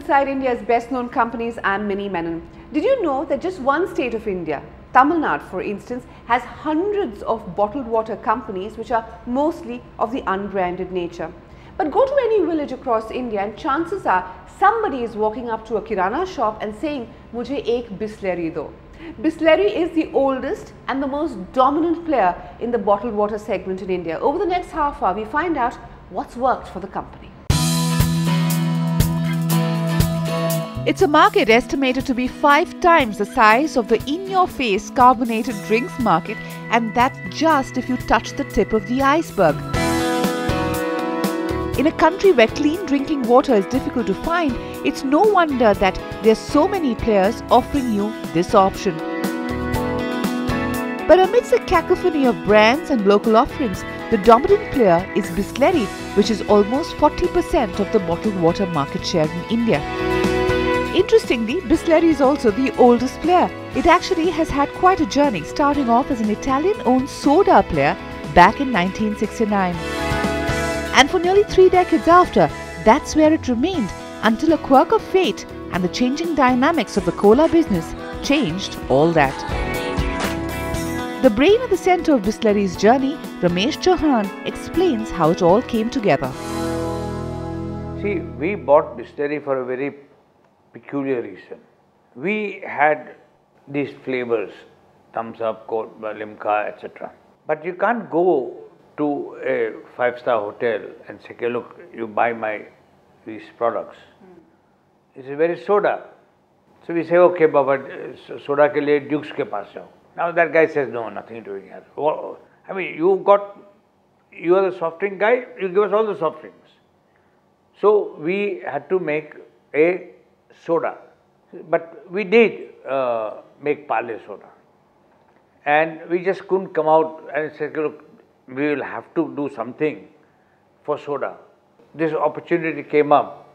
inside India's best known companies. I'm Mini Menon. Did you know that just one state of India, Tamil Nadu for instance, has hundreds of bottled water companies which are mostly of the unbranded nature? But go to any village across India and chances are somebody is walking up to a kirana shop and saying, "Mujhe ek Bisleri do." Bisleri is the oldest and the most dominant player in the bottled water segment in India. Over the next half hour, we find out what's worked for the company. It's a market estimated to be 5 times the size of the in-your-face carbonated drinks market, and that's just if you touch the tip of the iceberg. In a country where clean drinking water is difficult to find, it's no wonder that there are so many players offering you this option. But amidst the cacophony of brands and local offerings, the dominant player is Bisleri, which is almost 40% of the bottled water market share in India. Interestingly, Bisleri is also the oldest player. It actually has had quite a journey, starting off as an Italian-owned soda player back in 1969. And for nearly 3 decades after, that's where it remained, until a quirk of fate and the changing dynamics of the cola business changed all that. The brain at the center of Bisleri's journey, Ramesh Chuahan, explains how it all came together. See, we bought Bisleri for a very peculiar reason. We had these flavors, thumbs up, Coke, Limca, etc. But you can't go to a 5-star hotel and say, okay, look, you buy these products. It's a very soda. So we say, okay, Baba, soda ke liye Dukes ke paas jao. Now that guy says, no, nothing doing here. Well, I mean, you are the soft drink guy, you give us all the soft drinks. So we had to make a soda. But we did make Parle soda. And we just couldn't come out and say, look, we will have to do something for soda. This opportunity came up.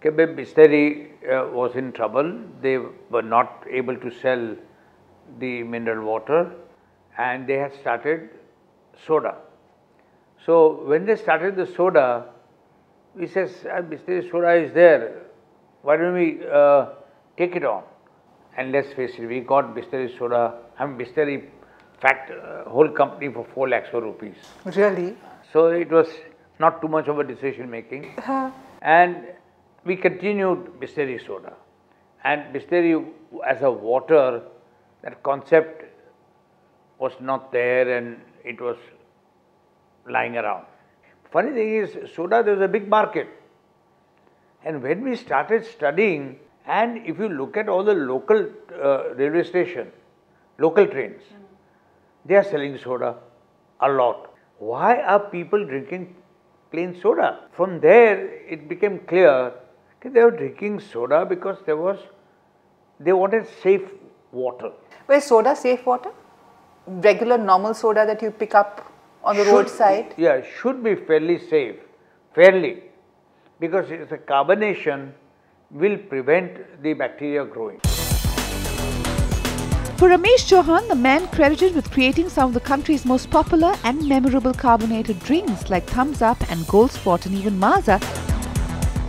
Bisleri was in trouble. They were not able to sell the mineral water and they had started soda. So when they started the soda, we said, Bisleri soda is there. Why don't we take it on? And let's face it, we got Bisleri soda, Bisleri whole company for 4 lakhs of rupees. Really? So it was not too much of a decision making. And we continued Bisleri soda. And Bisleri as a water, that concept was not there and it was lying around. Funny thing is, soda, there was a big market. And when we started studying, and if you look at all the local railway station, local trains, they are selling soda a lot. Why are people drinking plain soda? From there, it became clear that they were drinking soda because they wanted safe water. Well, is soda safe water? Regular normal soda that you pick up on the roadside? Yeah, should be fairly safe, fairly, because it's a carbonation will prevent the bacteria growing. For Ramesh Chuahan, the man credited with creating some of the country's most popular and memorable carbonated drinks like Thumbs Up and Gold Spot and even Maaza,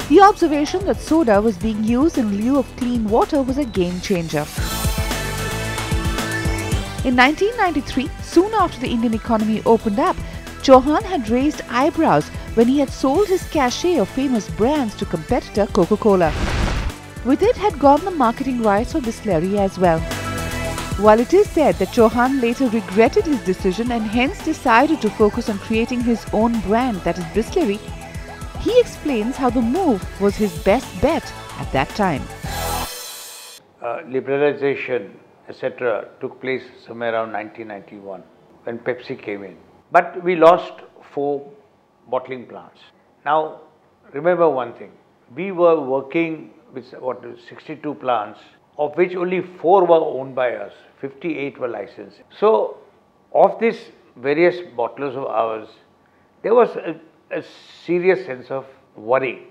the observation that soda was being used in lieu of clean water was a game changer. In 1993, soon after the Indian economy opened up, Chuahan had raised eyebrows when he had sold his cachet of famous brands to competitor Coca-Cola. With it had gone the marketing rights for Bisleri as well. While it is said that Chuahan later regretted his decision and hence decided to focus on creating his own brand, that is Bisleri, he explains how the move was his best bet at that time. Liberalization, etc. took place somewhere around 1991 when Pepsi came in. But we lost 4 bottling plants. Now, remember one thing, we were working with 62 plants, of which only 4 were owned by us, 58 were licensed. So, of these various bottlers of ours, there was a serious sense of worry.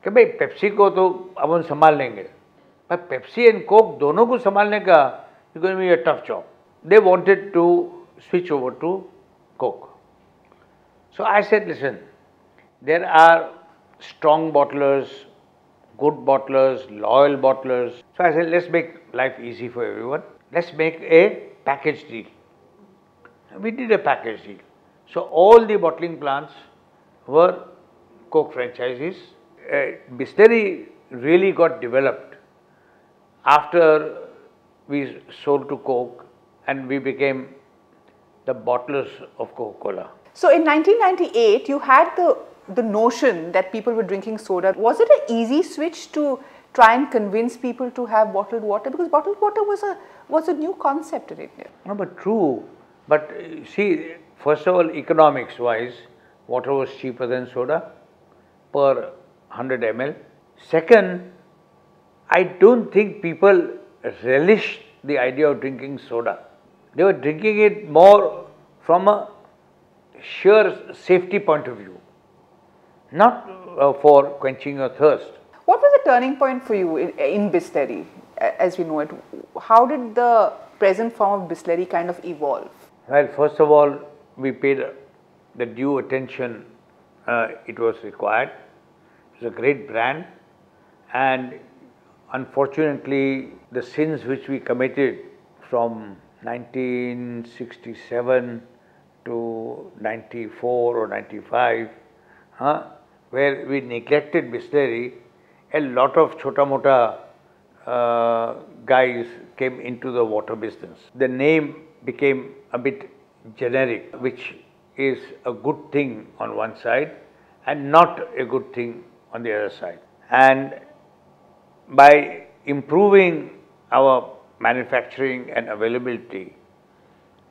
कि भाई Pepsi को तो अब हम संभाल लेंगे, but Pepsi and Coke दोनों को संभालने का it's going to be a tough job. They wanted to switch over to Coke. So I said, listen, there are strong bottlers good bottlers, loyal bottlers. So I said, let's make life easy for everyone. Let's make a package deal. We did a package deal. So all the bottling plants were Coke franchises. Bisleri really got developed after we sold to Coke and we became the bottlers of Coca-Cola. So in 1998, you had the notion that people were drinking soda. Was it an easy switch to try and convince people to have bottled water? Because bottled water was a new concept in India. No, but true. But see, first of all, economics wise, water was cheaper than soda per 100 ml. Second, I don't think people relished the idea of drinking soda. They were drinking it more from a sheer safety point of view, not for quenching your thirst. What was the turning point for you in Bisleri, as we know it? How did the present form of Bisleri kind of evolve? Well, first of all, we paid the due attention it was required. It was a great brand, and unfortunately, the sins which we committed from 1967 to 94 or 95, where we neglected Bisleri, a lot of chota-mota guys came into the water business. The name became a bit generic, which is a good thing on one side and not a good thing on the other side. And by improving our manufacturing and availability,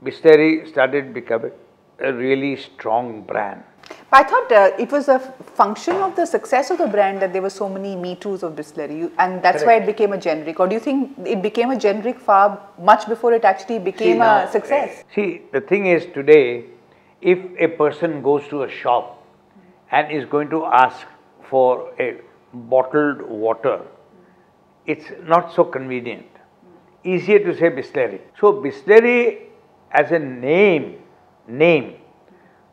Bisleri started becoming a really strong brand. I thought it was a function of the success of the brand that there were so many Me Toos of Bisleri, and that's why it became a generic. Or do you think it became a generic far much before it actually became a success? See, the thing is today, if a person goes to a shop and is going to ask for a bottled water, it's not so convenient. Easier to say Bisleri. So Bisleri as a name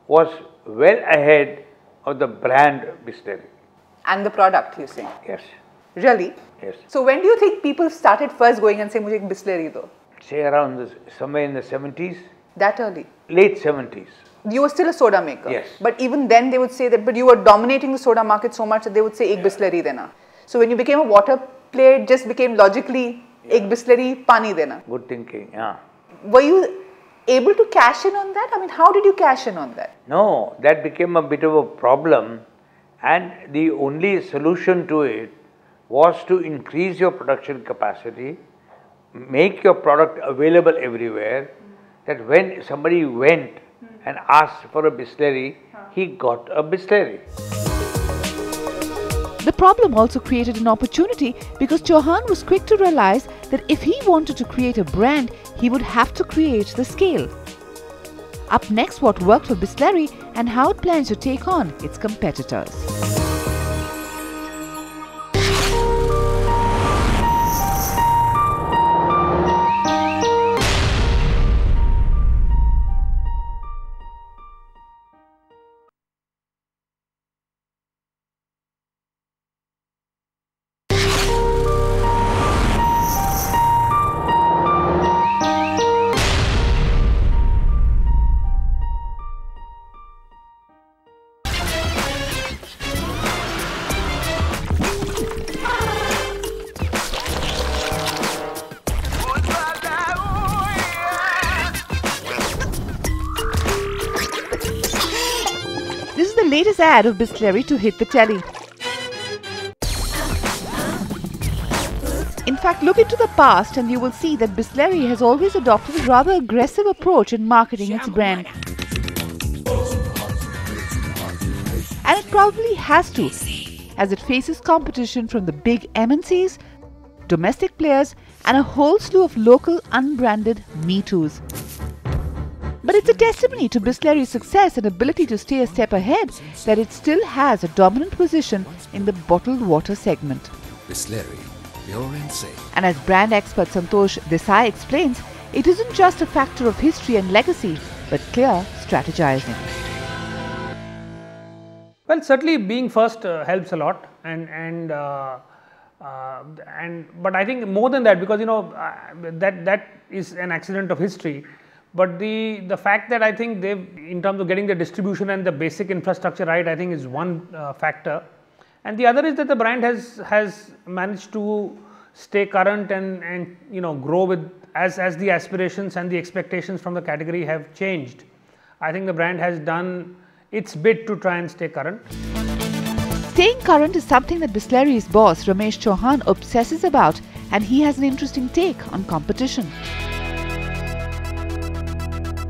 was well ahead of the brand Bisleri. And the product, you say? Yes. Really? Yes. So when do you think people started first going and saying, "Mujhe ek Bisleri do"? Say around somewhere in the 70s. That early? Late 70s. You were still a soda maker. Yes. But even then they would say that, but you were dominating the soda market so much that they would say, "Ek Bisleri dena." So when you became a water player, it just became logically, "Ek Bisleri, pani dena." Good thinking, yeah. Were you able to cash in on that? I mean, how did you cash in on that? No, that became a bit of a problem, and the only solution to it was to increase your production capacity, make your product available everywhere, that when somebody went and asked for a Bisleri, he got a Bisleri. The problem also created an opportunity because Chuahan was quick to realize that if he wanted to create a brand, he would have to create the scale. Up next, what worked for Bisleri and how it plans to take on its competitors. This is the latest ad of Bisleri to hit the telly. In fact, look into the past and you will see that Bisleri has always adopted a rather aggressive approach in marketing its brand. And it probably has to, as it faces competition from the big MNCs, domestic players and a whole slew of local unbranded Me Toos. But it's a testimony to Bisleri's success and ability to stay a step ahead that it still has a dominant position in the bottled water segment. Bisleri, pure and safe. And as brand expert Santosh Desai explains, it isn't just a factor of history and legacy, but clear strategizing. Well, certainly being first helps a lot, and But I think more than that, because that is an accident of history. But the fact that I think they've, in terms of getting the distribution and the basic infrastructure right, I think is one factor, and the other is that the brand has managed to stay current and grow with as the aspirations and the expectations from the category have changed. I think the brand has done its bit to try and stay current. Staying current is something that Bisleri's boss Ramesh Chuahan obsesses about, and he has an interesting take on competition.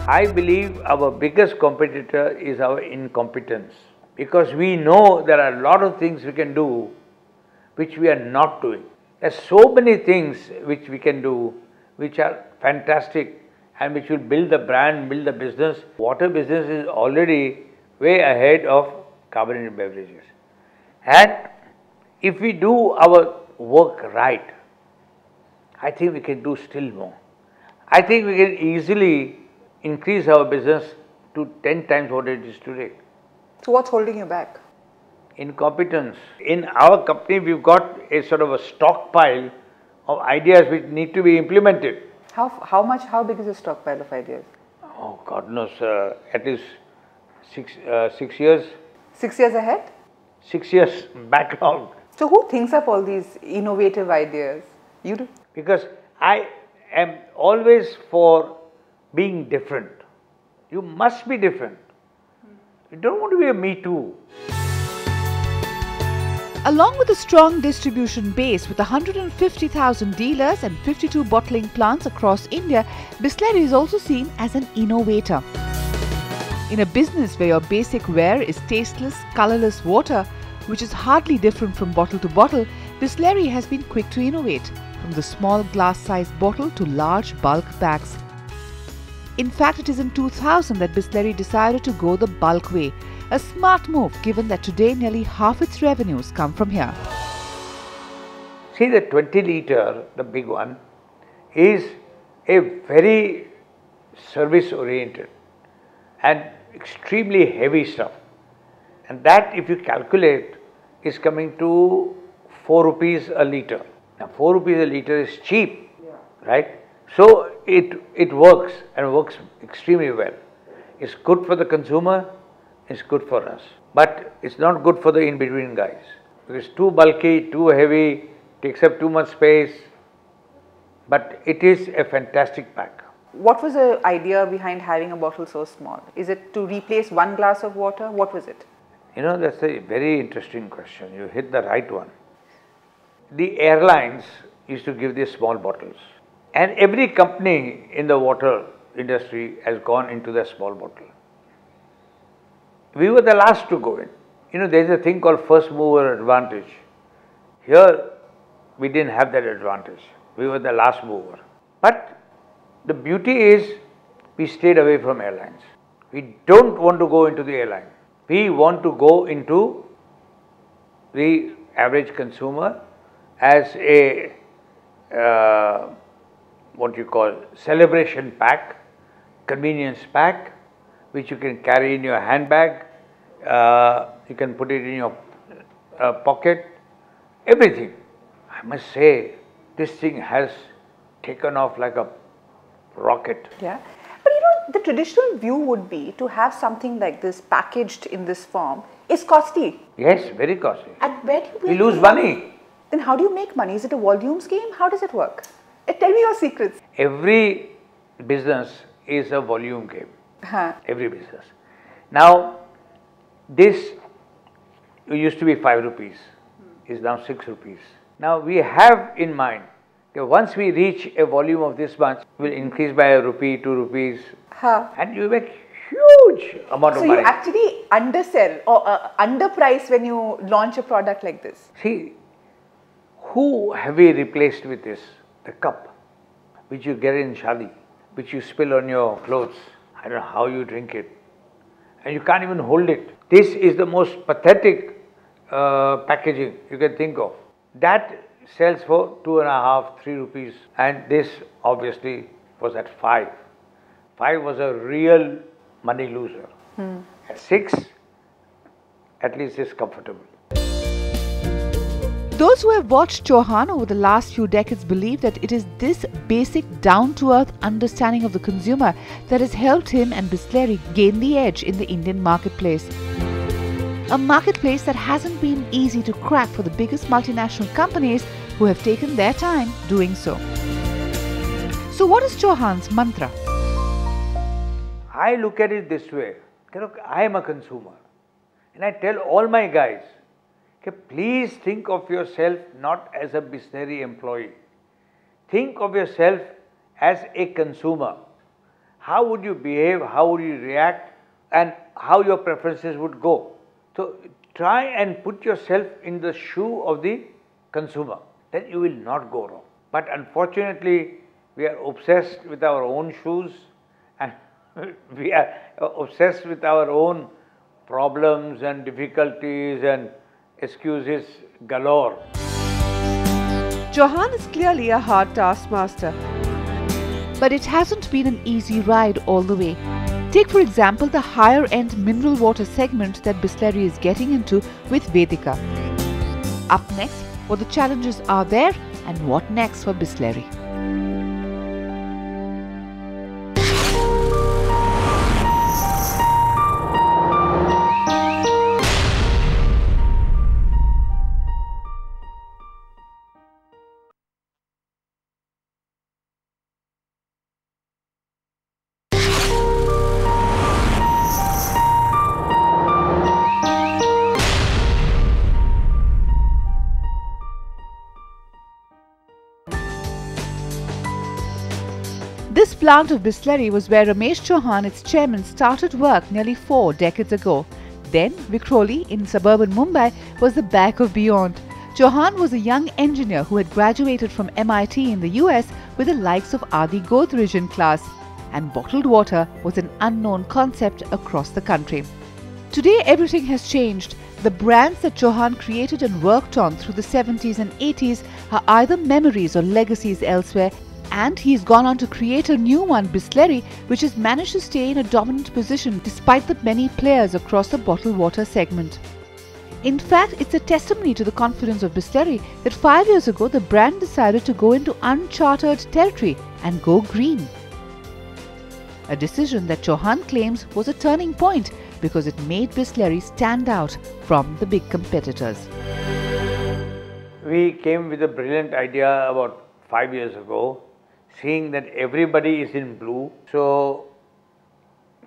I believe our biggest competitor is our incompetence, because we know there are a lot of things we can do which we are not doing. There are so many things which we can do which are fantastic and which will build the brand, build the business. Water business is already way ahead of carbonated beverages. And if we do our work right, I think we can do still more. I think we can easily increase our business to 10 times what it is today. So what's holding you back? Incompetence. In our company, we've got a sort of a stockpile of ideas which need to be implemented. How big is the stockpile of ideas? Oh, God knows, at least 6 years. 6 years ahead? 6 years backlog. So who thinks up all these innovative ideas? You do? Because I am always for being different. You must be different. You don't want to be a me too. Along with a strong distribution base with 150,000 dealers and 52 bottling plants across India, Bisleri is also seen as an innovator. In a business where your basic wear is tasteless, colourless water, which is hardly different from bottle to bottle, Bisleri has been quick to innovate, from the small glass-sized bottle to large bulk bags. In fact, it is in 2000 that Bisleri decided to go the bulk way, a smart move given that today nearly half its revenues come from here. See, the 20 litre, the big one, is a very service oriented and extremely heavy stuff. And that, if you calculate, is coming to 4 rupees a litre. Now 4 rupees a litre is cheap, right? So it works, and works extremely well. It's good for the consumer, it's good for us. But it's not good for the in-between guys, because it's too bulky, too heavy, takes up too much space. But it is a fantastic pack. What was the idea behind having a bottle so small? Is it to replace one glass of water? What was it? That's a very interesting question. You hit the right one. The airlines used to give these small bottles, and every company in the water industry has gone into the small bottle. We were the last to go in. There is a thing called first mover advantage. Here, we didn't have that advantage. We were the last mover. But the beauty is, we stayed away from airlines. We don't want to go into the airline. We want to go into the average consumer as a what you call celebration pack, convenience pack, which you can carry in your handbag, you can put it in your pocket, everything. I must say, this thing has taken off like a rocket. Yeah. But the traditional view would be to have something like this packaged in this form is costly. Yes, very costly. And where do you We lose money. Then how do you make money? Is it a volumes game? How does it work? Tell me your secrets. Every business is a volume game. Huh. Every business. Now, this used to be 5 rupees, is now 6 rupees. Now, we have in mind that once we reach a volume of this much, we'll increase by a rupee, 2 rupees, and you make huge amount of money. So you actually undersell or underprice when you launch a product like this? See, who have we replaced with this? The cup, which you get in shadi, which you spill on your clothes. I don't know how you drink it, and you can't even hold it. This is the most pathetic packaging you can think of. That sells for 2.5, 3 rupees, and this obviously was at 5. 5 was a real money loser. At 6, at least it's comfortable. Those who have watched Chuahan over the last few decades believe that it is this basic down-to-earth understanding of the consumer that has helped him and Bisleri gain the edge in the Indian marketplace. A marketplace that hasn't been easy to crack for the biggest multinational companies who have taken their time doing so. So what is Chuahan's mantra? I look at it this way. Look, I am a consumer and I tell all my guys, okay, please think of yourself not as a Bisleri employee. Think of yourself as a consumer. How would you behave, how would you react, and how your preferences would go. So try and put yourself in the shoe of the consumer. Then you will not go wrong. But unfortunately, we are obsessed with our own shoes and we are obsessed with our own problems and difficulties and excuses galore. Chuahan is clearly a hard taskmaster, but it hasn't been an easy ride all the way. Take for example the higher end mineral water segment that Bisleri is getting into with Vedika. Up next, what the challenges are there and what next for Bisleri. This plant of Bisleri was where Ramesh Chuahan, its chairman, started work nearly 4 decades ago. Then, Vikhroli in suburban Mumbai was the back of beyond. Chuahan was a young engineer who had graduated from MIT in the US with the likes of Adi Godrej in class, and bottled water was an unknown concept across the country. Today, everything has changed. The brands that Chuahan created and worked on through the 70s and 80s are either memories or legacies elsewhere, and he's gone on to create a new one, Bisleri, which has managed to stay in a dominant position despite the many players across the bottled water segment. In fact, it's a testimony to the confidence of Bisleri that 5 years ago the brand decided to go into uncharted territory and go green. A decision that Chuahan claims was a turning point because it made Bisleri stand out from the big competitors. We came with a brilliant idea about 5 years ago, seeing that everybody is in blue, so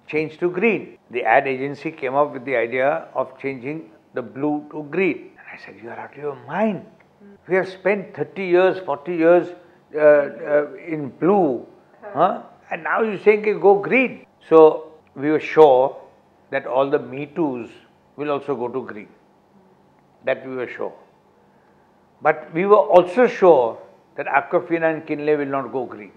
change to green. The ad agency came up with the idea of changing the blue to green. And I said, you are out of your mind. We have spent 30 years, 40 years in blue, and now you're saying go green. So we were sure that all the Me Toos will also go to green. That we were sure. But we were also sure that Aquafina and Kinley will not go green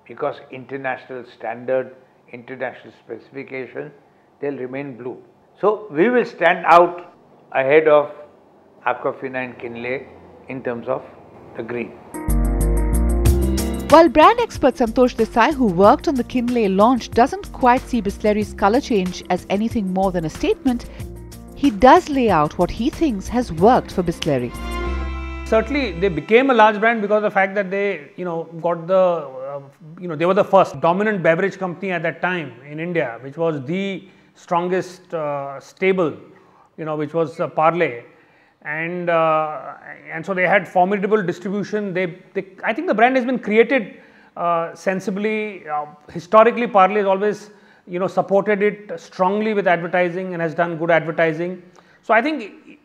because international standard, international specification, they'll remain blue. So we will stand out ahead of Aquafina and Kinley in terms of the green. While brand expert Santosh Desai, who worked on the Kinley launch, doesn't quite see Bisleri's colour change as anything more than a statement, he does lay out what he thinks has worked for Bisleri. Certainly, they became a large brand because of the fact that they, got the, they were the first dominant beverage company at that time in India, which was the strongest stable, which was Parle, and so they had formidable distribution. I think the brand has been created sensibly. Historically, Parle has always, supported it strongly with advertising and has done good advertising. So I think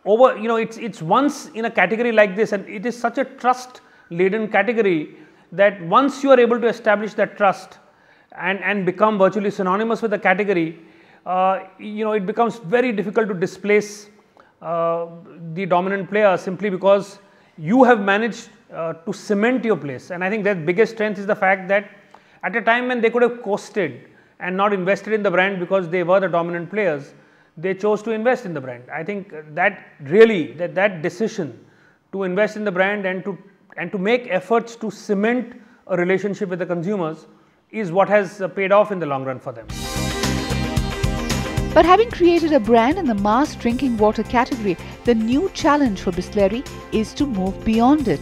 it's once in a category like this, and it is such a trust laden category that once you are able to establish that trust and become virtually synonymous with the category, it becomes very difficult to displace the dominant player simply because you have managed to cement your place. And I think their biggest strength is the fact that at a time when they could have coasted and not invested in the brand because they were the dominant players, they chose to invest in the brand. I think that really, that decision to invest in the brand and to make efforts to cement a relationship with the consumers is what has paid off in the long run for them. But having created a brand in the mass drinking water category, the new challenge for Bisleri is to move beyond it.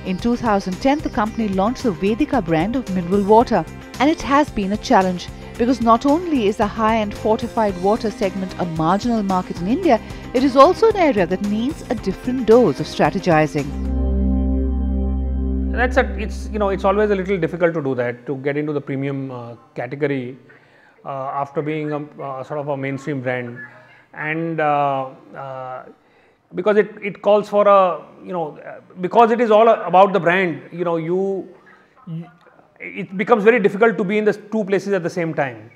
In 2010, the company launched the Vedika brand of mineral water, and it has been a challenge because not only is the high-end fortified water segment a marginal market in India, it is also an area that needs a different dose of strategizing. It's always a little difficult to do that, to get into the premium category after being a sort of a mainstream brand, and because it calls for because it is all about the brand, it becomes very difficult to be in the two places at the same time,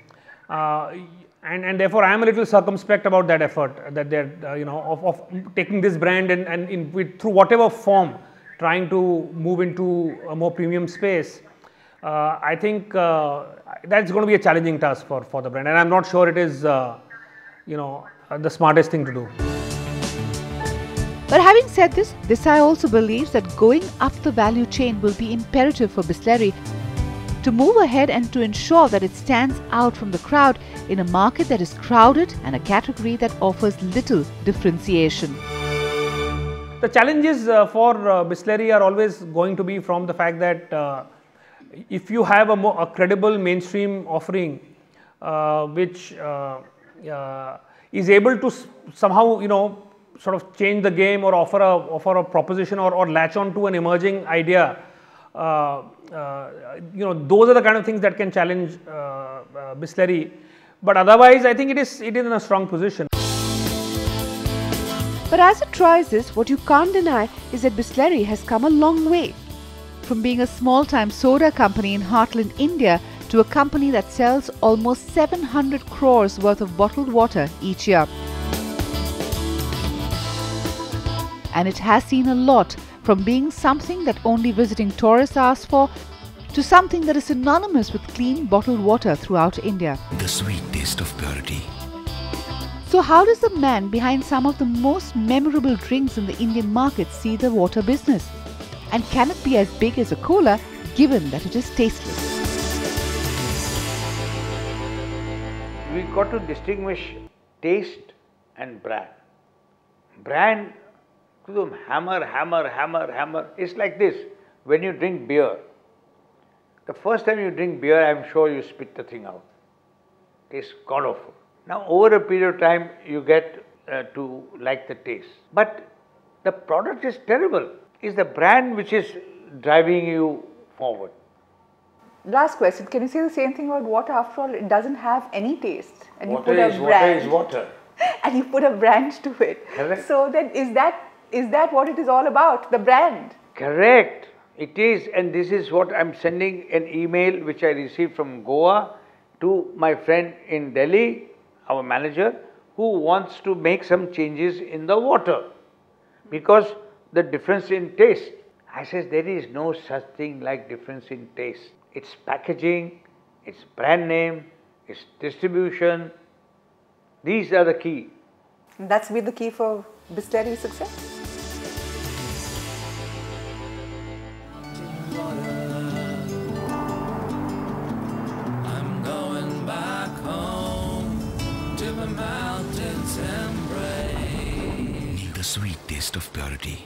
and therefore I am a little circumspect about that effort that they're of taking this brand and through whatever form trying to move into a more premium space. I think that's going to be a challenging task for the brand, and I'm not sure it is the smartest thing to do. But having said this, Desai also believes that going up the value chain will be imperative for Bisleri to move ahead and to ensure that it stands out from the crowd in a market that is crowded and a category that offers little differentiation. The challenges for Bisleri are always going to be from the fact that if you have a credible mainstream offering which is able to somehow sort of change the game or offer a proposition or latch on to an emerging idea, those are the kind of things that can challenge Bisleri. But otherwise, I think it is in a strong position. But as it tries this, what you can't deny is that Bisleri has come a long way. From being a small-time soda company in heartland India to a company that sells almost 700 crores worth of bottled water each year. And it has seen a lot, from being something that only visiting tourists ask for to something that is synonymous with clean bottled water throughout India. The sweet taste of purity. So how does the man behind some of the most memorable drinks in the Indian market see the water business? And can it be as big as a cola, given that it is tasteless? We got to distinguish taste and brand. Brand, to them, hammer. It's like this. When you drink beer, the first time you drink beer, I'm sure you spit the thing out. Tastes god awful. Now, over a period of time, you get to like the taste. But the product is terrible. It's the brand which is driving you forward. Last question, can you say the same thing about water? After all, it doesn't have any taste. And Water you put a brand, is water. And you put a brand to it. Correct. So then is that what it is all about, the brand? Correct. It is, and this is what I'm sending an email which I received from Goa to my friend in Delhi, our manager, who wants to make some changes in the water because the difference in taste. I says there is no such thing like difference in taste. It's packaging, it's brand name, it's distribution. These are the key. And that's been the key for Bisleri's success. I'm going back home to the mountains and brave. The sweet taste of purity.